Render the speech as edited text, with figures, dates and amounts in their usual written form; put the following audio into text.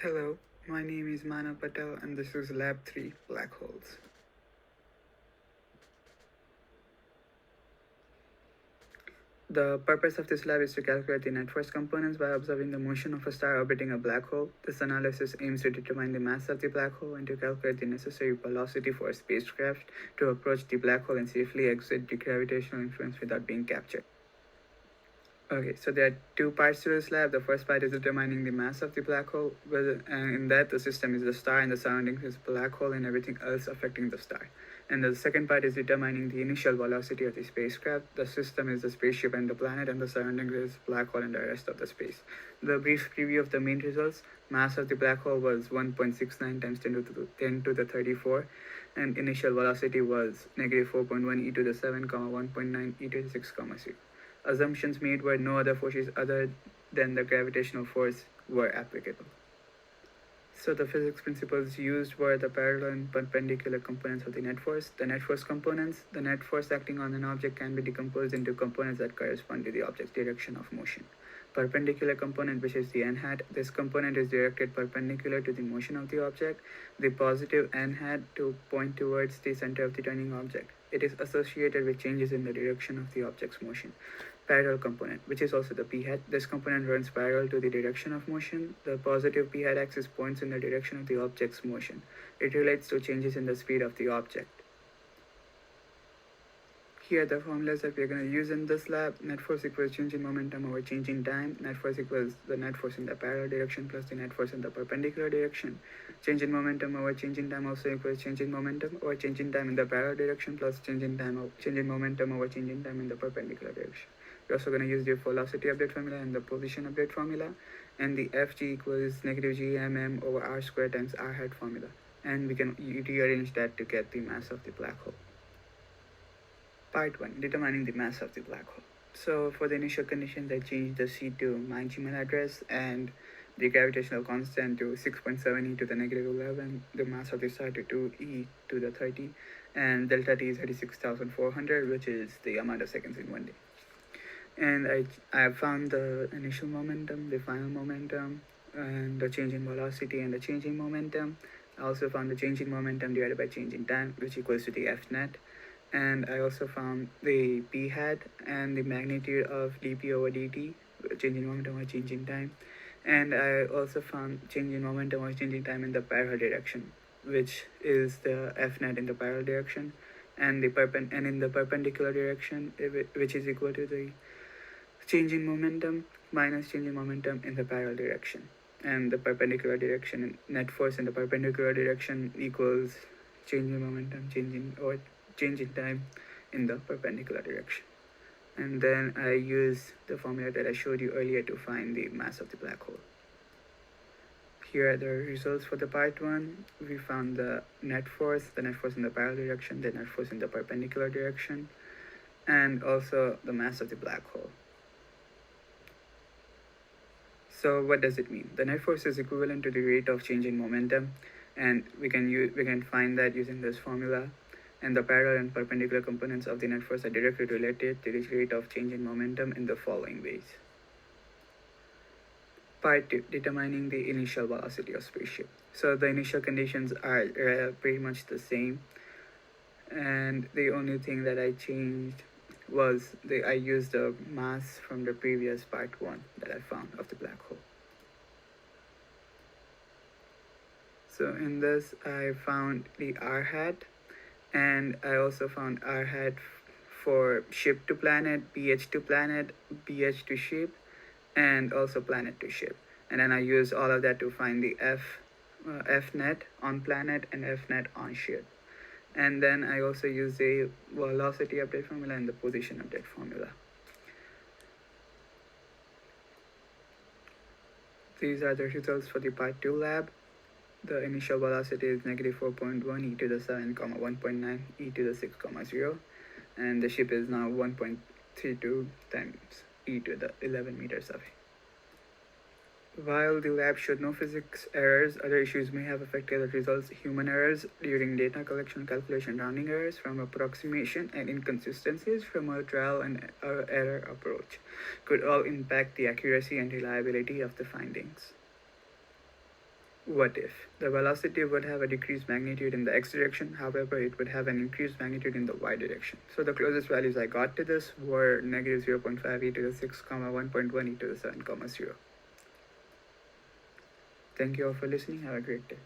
Hello, my name is Mana Patel and this is Lab 3 Black Holes. The purpose of this lab is to calculate the net force components by observing the motion of a star orbiting a black hole. This analysis aims to determine the mass of the black hole and to calculate the necessary velocity for a spacecraft to approach the black hole and safely exit the gravitational influence without being captured. Okay, so there are two parts to this lab. The first part is determining the mass of the black hole, and in that the system is the star and the surroundings is black hole and everything else affecting the star. And the second part is determining the initial velocity of the spacecraft. The system is the spaceship and the planet, and the surroundings is black hole and the rest of the space. The brief preview of the main results: mass of the black hole was 1.69 times 10 to the 34, and initial velocity was negative 4.1 e to the 7, 1.9 e to the 6, 0. Assumptions made were no other forces other than the gravitational force were applicable. So the physics principles used were the parallel and perpendicular components of the net force. The net force components: the net force acting on an object can be decomposed into components that correspond to the object's direction of motion. Perpendicular component, which is the n hat, this component is directed perpendicular to the motion of the object. The positive n hat to point towards the center of the turning object. It is associated with changes in the direction of the object's motion. Parallel component, which is also the p hat. This component runs parallel to the direction of motion. The positive p hat axis points in the direction of the object's motion. It relates to changes in the speed of the object. Here are the formulas that we're going to use in this lab. Net force equals change in momentum over change in time. Net force equals the net force in the parallel direction plus the net force in the perpendicular direction. Change in momentum over change in time also equals change in momentum over change in time in the parallel direction plus change in momentum over change in time in the perpendicular direction. We're also going to use the velocity update formula and the position update formula, and the Fg equals negative gmm over r squared times r hat formula, and we can rearrange that to get the mass of the black hole. Part 1. Determining the mass of the black hole. So for the initial conditions, I changed the C to my Gmail address and the gravitational constant to 6.7 e to the negative 11, the mass of the star to 2 e to the 30, and delta t is 36,400, which is the amount of seconds in 1 day. And I have found the initial momentum, the final momentum, and the change in velocity and the change in momentum. I also found the change in momentum divided by change in time, which equals to the F net. And I also found the p hat and the magnitude of dp over dt, change in momentum or change in time. And I also found change in momentum or change in time in the parallel direction, which is the f net in the parallel direction, and in the perpendicular direction, which is equal to the change in momentum minus change in momentum in the parallel direction. And the perpendicular direction, net force in the perpendicular direction equals change in momentum, change in time in the perpendicular direction. And then I use the formula that I showed you earlier to find the mass of the black hole. Here are the results for the part 1. We found the net force in the parallel direction, the net force in the perpendicular direction, and also the mass of the black hole. So what does it mean? The net force is equivalent to the rate of change in momentum, and we can find that using this formula. And the parallel and perpendicular components of the net force are directly related to the rate of change in momentum in the following ways. Part 2. Determining the initial velocity of spaceship. So the initial conditions are pretty much the same, and the only thing that I changed was I used the mass from the previous part 1 that I found of the black hole. So in this I found the r hat, and I also found r hat for ship to planet, ph to planet, ph to ship, and also planet to ship. And then I used all of that to find the f net on planet and f net on ship. And then I also used the velocity update formula and the position update formula. These are the results for the part 2 lab. The initial velocity is negative 4.1 e to the 7, 1.9 e to the 6, 0. And the ship is now 1.32 times e to the 11 meters away. While the lab showed no physics errors, other issues may have affected the results. Human errors during data collection, calculation, rounding errors from approximation, and inconsistencies from a trial and error approach could all impact the accuracy and reliability of the findings. What if the velocity would have a decreased magnitude in the x direction, however, it would have an increased magnitude in the y direction? So the closest values I got to this were negative 0.5 e to the 6, 1.1 e to the 7, 0. Thank you all for listening. Have a great day.